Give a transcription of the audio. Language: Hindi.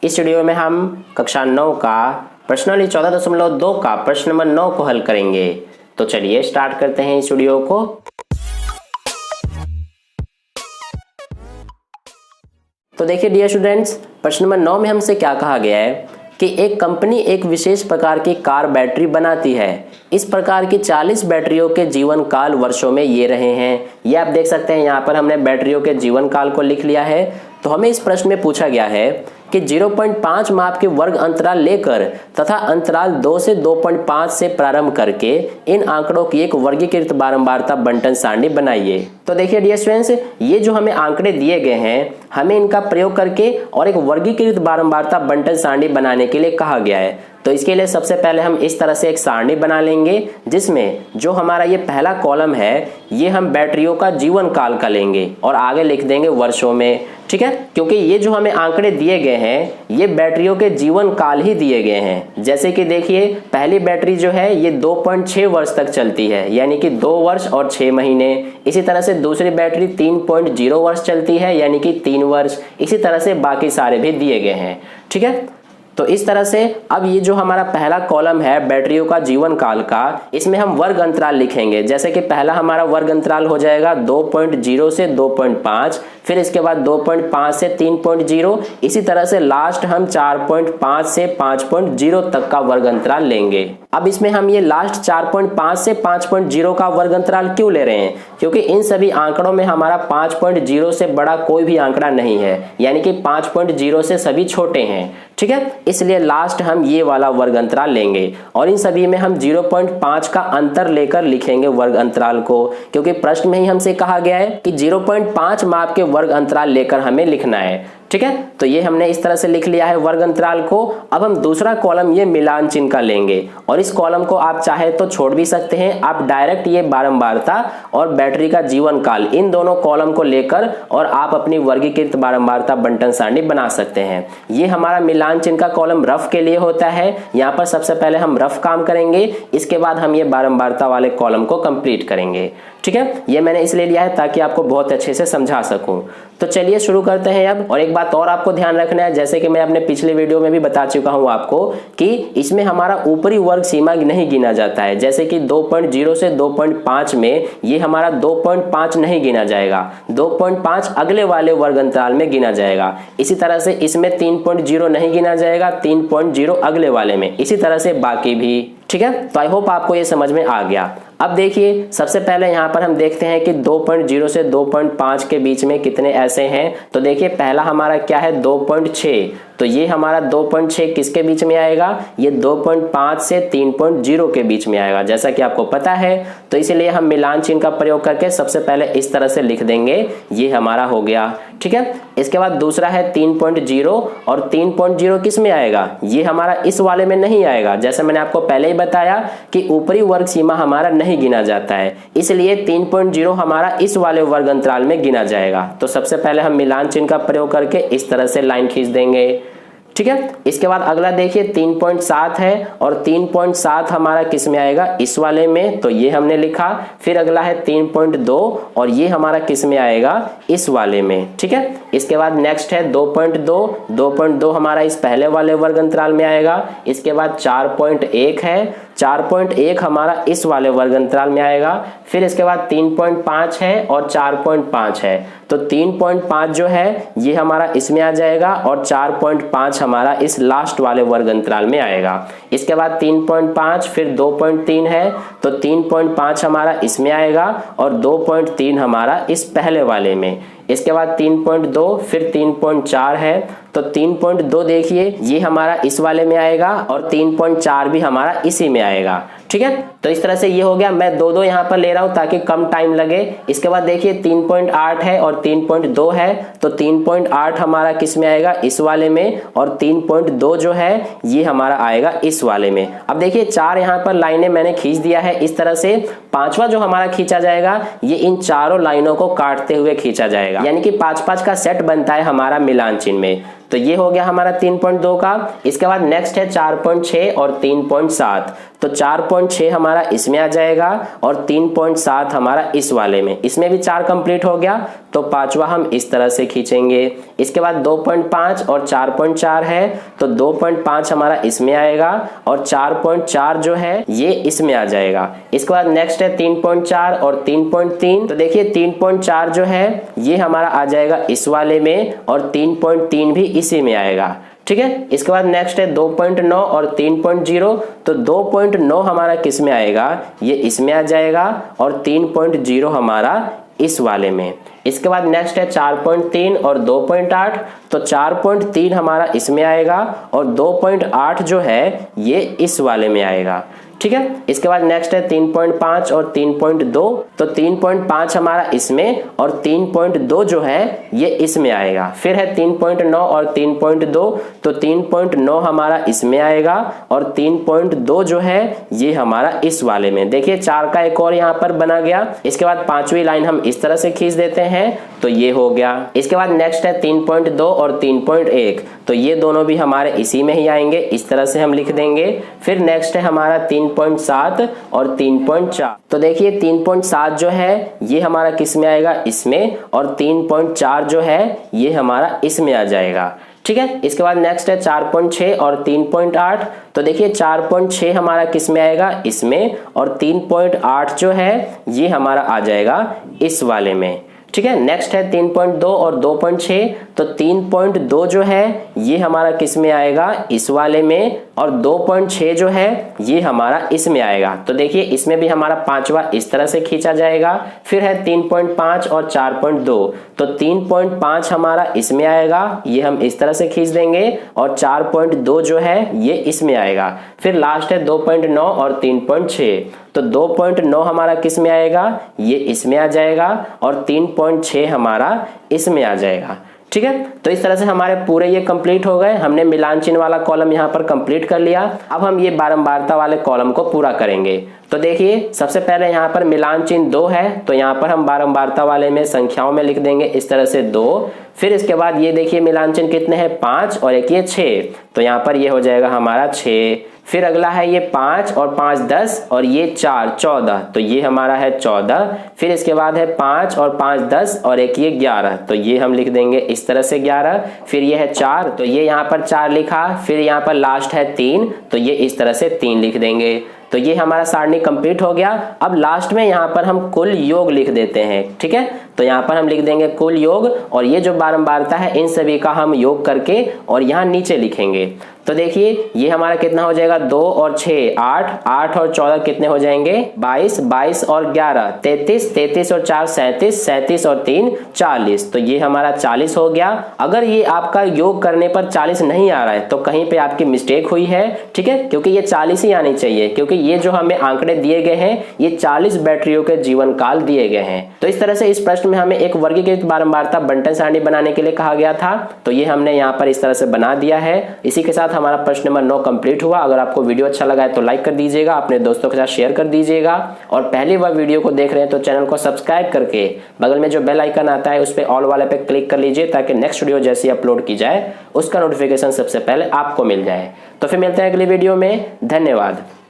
इस वीडियो में हम कक्षा 9 का प्रश्नावली 14.2 का प्रश्न नंबर 9 को हल करेंगे। तो चलिए स्टार्ट करते हैं इस वीडियो को। तो देखिए डियर स्टूडेंट्स, प्रश्न नंबर 9 में हमसे क्या कहा गया है कि एक कंपनी एक विशेष प्रकार की कार बैटरी बनाती है। इस प्रकार की 40 बैटरियों के जीवन काल वर्षों में ये रहे हैं। ये आप देख सकते हैं, यहाँ पर हमने बैटरियों के जीवन काल को लिख लिया है। तो हमें इस प्रश्न में पूछा गया है कि 0.5 माप के वर्ग अंतराल लेकर तथा अंतराल 2 से 2.5 से प्रारंभ करके इन आंकड़ों की एक वर्गीकृत बारंबारता बंटन सारणी बनाइए। तो देखिए डियर स्टूडेंट्स, ये जो हमें आंकड़े दिए गए हैं, हमें इनका प्रयोग करके और एक वर्गीकृत बारंबारता बंटन सारणी बनाने के लिए कहा गया है। तो इसके लिए सबसे पहले हम इस तरह से एक सारणी बना लेंगे, जिसमें जो हमारा ये पहला कॉलम है ये हम बैटरियों का जीवन काल का लेंगे और आगे लिख देंगे वर्षों में। ठीक है, क्योंकि ये जो हमें आंकड़े दिए गए हैं ये बैटरियों के जीवन काल ही दिए गए हैं। जैसे कि देखिए, पहली बैटरी जो है ये 2.6 वर्ष तक चलती है, यानी कि 2 वर्ष और 6 महीने। इसी तरह से दूसरी बैटरी 3.0 वर्ष चलती है, यानी कि 3 वर्ष। इसी तरह से बाकी सारे भी दिए गए हैं। ठीक है, तो इस तरह से अब ये जो हमारा पहला कॉलम है बैटरियों का जीवन काल का, इसमें हम वर्ग अंतराल लिखेंगे। जैसे कि पहला हमारा वर्ग अंतराल हो जाएगा 2.0 से 2.5, फिर इसके बाद 2.5 से 3.0, इसी तरह से लास्ट हम 4.5 से 5.0 तक का वर्ग अंतराल लेंगे। अब इसमें हम ये लास्ट 4.5 से 5.0 का वर्ग अंतराल क्यों ले रहे हैं? क्योंकि इन सभी आंकड़ों में हमारा 5.0 से बड़ा कोई भी आंकड़ा नहीं है, यानी कि 5.0 से सभी छोटे हैं। ठीक है, इसलिए लास्ट हम ये वाला वर्ग अंतराल लेंगे और इन सभी में हम 0.5 का अंतर लेकर लिखेंगे वर्ग अंतराल को, क्योंकि प्रश्न में ही हमसे कहा गया है कि 0.5 माप के वर्ग अंतराल लेकर हमें लिखना है। ठीक है, तो ये हमने इस तरह से लिख लिया है वर्ग अंतराल को। अब हम दूसरा कॉलम ये मिलान चिन्ह का लेंगे और इस कॉलम को आप चाहे तो छोड़ भी सकते हैं। आप डायरेक्ट ये बारंबारता और बैटरी का जीवन काल इन दोनों कॉलम को लेकर और आप अपनी वर्गीकृत बारंबारता बंटन सारणी बना सकते हैं। ये हमारा मिलान चिन्ह का कॉलम रफ के लिए होता है। यहाँ पर सबसे पहले हम रफ काम करेंगे, इसके बाद हम ये बारंबारता वाले कॉलम को कंप्लीट करेंगे। ठीक है, ये मैंने इसलिए लिया है ताकि आपको बहुत अच्छे से समझा सकूं। तो चलिए शुरू करते हैं अब। और एक बात और आपको ध्यान रखना है, जैसे कि मैं अपने पिछले वीडियो में भी बता चुका हूं आपको कि इसमें हमारा ऊपरी वर्ग सीमा नहीं गिना जाता है। जैसे कि 2.0 से 2.5 में ये हमारा 2.5 नहीं गिना जाएगा, 2.5 अगले वाले वर्ग अंतराल में गिना जाएगा। इसी तरह से इसमें 3.0 नहीं गिना जाएगा, 3.0 अगले वाले में। इसी तरह से बाकी भी। ठीक है, तो आई होप आपको ये समझ में आ गया। अब देखिए, सबसे पहले यहाँ पर हम देखते हैं कि 2.0 से 2.5 के बीच में कितने ऐसे हैं। तो देखिए, पहला हमारा क्या है 2.6, तो ये हमारा 2.6 किसके बीच में आएगा? ये 2.5 से 3.0 के बीच में आएगा, जैसा कि आपको पता है। तो इसीलिए हम मिलान चिन्ह का प्रयोग करके सबसे पहले इस तरह से लिख देंगे, ये हमारा हो गया। ठीक है, इसके बाद दूसरा है 3.0 और 3.0 किस में आएगा? ये हमारा इस वाले में नहीं आएगा। जैसे मैंने आपको पहले ही बताया कि ऊपरी वर्ग सीमा हमारा नहीं गिना जाता है, इसलिए 3.0 हमारा इस वाले वर्ग अंतराल में गिना जाएगा। तो सबसे पहले हम मिलान चिन्ह का प्रयोग करके इस तरह से लाइन खींच देंगे। ठीक है, इसके बाद अगला देखिए 3.7 है और 3.7 हमारा किस में आएगा? इस वाले में, तो ये हमने लिखा। फिर अगला है 3.2 और ये हमारा किस में आएगा? इस वाले में। ठीक है, इसके बाद नेक्स्ट है 2.2, 2.2 हमारा इस पहले वाले वर्ग अंतराल में आएगा। इसके बाद 4.1 है, 4.1 हमारा इस वाले वर्ग अंतराल में आएगा। फिर इसके बाद 3.5 है और 4.5 है, तो 3.5 जो है ये हमारा इसमें आ जाएगा और 4.5 हमारा इस लास्ट वाले वर्ग अंतराल में आएगा। इसके बाद 3.5, फिर 2.3 है, तो 3.5 हमारा इसमें आएगा और 2.3 हमारा इस पहले वाले में। इसके बाद 3.2, फिर 3.4 है, तो 3.2 देखिए ये हमारा इस वाले में आएगा और 3.4 भी हमारा इसी में आएगा। ठीक है, तो इस तरह से ये हो गया। मैं दो यहाँ पर ले रहा हूं ताकि कम टाइम लगे। इसके बाद देखिए 3.8 है और 3.2 है, तो 3.8 हमारा किस में आएगा? इस वाले में, और 3.2 जो है ये हमारा आएगा इस वाले में। अब देखिए 4 यहाँ पर लाइनें मैंने खींच दिया है इस तरह से। पांचवा जो हमारा खींचा जाएगा ये इन चारों लाइनों को काटते हुए खींचा जाएगा, यानी कि 5-5 का सेट बनता है हमारा मिलान चिन्ह में। तो ये हो गया हमारा 3.2 का। इसके बाद नेक्स्ट है 4.6 और 3.7, तो 4.6 हमारा इसमें आ जाएगा और 3.7 हमारा इस वाले में, इसमें भी 4 कंप्लीट हो गया, तो पांचवा हम इस तरह से खींचेंगे। इसके बाद 2.5 और 4.4 है, तो 2.5 हमारा इसमें आएगा और 4.4 जो है ये इसमें आ जाएगा। इसके बाद नेक्स्ट है 3.4 और 3.3, तो देखिए 3.4 जो है ये हमारा आ जाएगा इस वाले में और 3.3 भी इसी में आएगा, ठीक है। इसके बाद नेक्स्ट है 2.9 और 3.0, तो 2.9 हमारा किस में आएगा, ये इसमें आ जाएगा और 3.0 हमारा इस वाले में। इसके बाद नेक्स्ट है 4.3 और 2.8, तो 4.3 हमारा इसमें आएगा और 2.8 जो है ये इस वाले में आएगा, ठीक है। इसके बाद नेक्स्ट है 3.5 और 3.2, तो 3.5 हमारा इसमें और 3.2 जो है ये इसमें आएगा। फिर है 3.9 और 3.2, तो 3.9 हमारा इसमें आएगा और 3.2 जो है ये हमारा इस वाले में। देखिए 4 का एक और यहाँ पर बना गया। इसके बाद 5वीं लाइन हम इस तरह से खींच देते हैं, तो ये हो गया। इसके बाद नेक्स्ट है 3.2 और 3.1, तो ये दोनों भी हमारे इसी में ही आएंगे, इस तरह से हम लिख देंगे। फिर नेक्स्ट है हमारा 3.7 और 3.4, तो देखिए 3.7 जो है ये हमारा किस में आएगा, इसमें, और 3.4 जो है ये हमारा इसमें आ जाएगा, ठीक है। इसके बाद नेक्स्ट है 4.6 और 3.8, तो देखिए 4.6 हमारा किस में आएगा, इसमें, और 3.8 जो है ये हमारा आ जाएगा इस वाले में, ठीक है। नेक्स्ट है 3.2 और 2.6, तो 3.2 जो है ये हमारा किस में आएगा, इस वाले में, और 2.6 जो है ये हमारा इसमें आएगा। तो देखिए इसमें भी हमारा पांचवा इस तरह से खींचा जाएगा। फिर है 3.5 और 4.2, तो 3.5 हमारा इसमें आएगा, ये हम इस तरह से खींच देंगे, और 4.2 जो है ये इसमें आएगा। फिर लास्ट है 2.9 और 3.6, तो 2.9 हमारा किस में आएगा, ये इसमें आ जाएगा, और 3.6 हमारा इसमें आ जाएगा, ठीक है। तो इस तरह से हमारे पूरे ये कंप्लीट हो गए। हमने मिलान चिन्ह वाला कॉलम यहाँ पर कंप्लीट कर लिया। अब हम ये बारंबारता वाले कॉलम को पूरा करेंगे। तो देखिए सबसे पहले यहाँ पर मिलान चिन्ह 2 है, तो यहाँ पर हम बारंबारता वाले में संख्याओं में लिख देंगे इस तरह से 2। फिर इसके बाद ये देखिए मिलान चिन्ह कितने हैं, 5 और एक ये 6, तो यहाँ पर ये हो जाएगा हमारा 6। फिर अगला है ये 5 और 5 10 और ये 4 14, तो ये हमारा है 14। फिर इसके बाद है 5 और 5 10 और एक ये 11, तो ये हम लिख देंगे इस तरह से 11। फिर ये है 4, तो ये यहाँ पर 4 लिखा। फिर यहाँ पर लास्ट है 3, तो ये इस तरह से 3 लिख देंगे। तो ये हमारा सारणी कंप्लीट हो गया। अब लास्ट में यहाँ पर हम कुल योग लिख देते हैं, ठीक है। तो यहाँ पर हम लिख देंगे कुल योग, और ये जो बारंबारता है इन सभी का हम योग करके और यहाँ नीचे लिखेंगे। तो देखिए ये हमारा कितना हो जाएगा, 2 और 6 8, 8 और 14 कितने हो जाएंगे, 22, 22 और 11 33, 33 और 4 37, 37 और 3 40, तो ये हमारा 40 हो गया। अगर ये आपका योग करने पर 40 नहीं आ रहा है तो कहीं पे आपकी मिस्टेक हुई है, ठीक है, क्योंकि ये 40 ही आनी चाहिए, क्योंकि ये जो हमें आंकड़े दिए गए हैं ये 40 बैटरियों के जीवन काल दिए गए हैं। तो इस तरह से इस प्रश्न में हमें एक वर्गीकृत बारंबारता बंटन सारणी बनाने के लिए कहा गया था, तो ये हमने यहाँ पर इस तरह से बना दिया है। इसी के साथ हमारा प्रश्न नंबर 9 कंप्लीट हुआ। अगर आपको वीडियो अच्छा लगा है तो लाइक कर दीजिएगा, अपने दोस्तों के साथ शेयर कर दीजिएगा, और पहली बार वीडियो को देख रहे हैं तो चैनल को सब्सक्राइब करके बगल में जो बेल आइकन आता है उस पर ऑल वाले पे क्लिक कर लीजिए, ताकि नेक्स्ट वीडियो जैसी अपलोड की जाए उसका नोटिफिकेशन सबसे पहले आपको मिल जाए। तो फिर मिलते हैं अगली वीडियो में। धन्यवाद।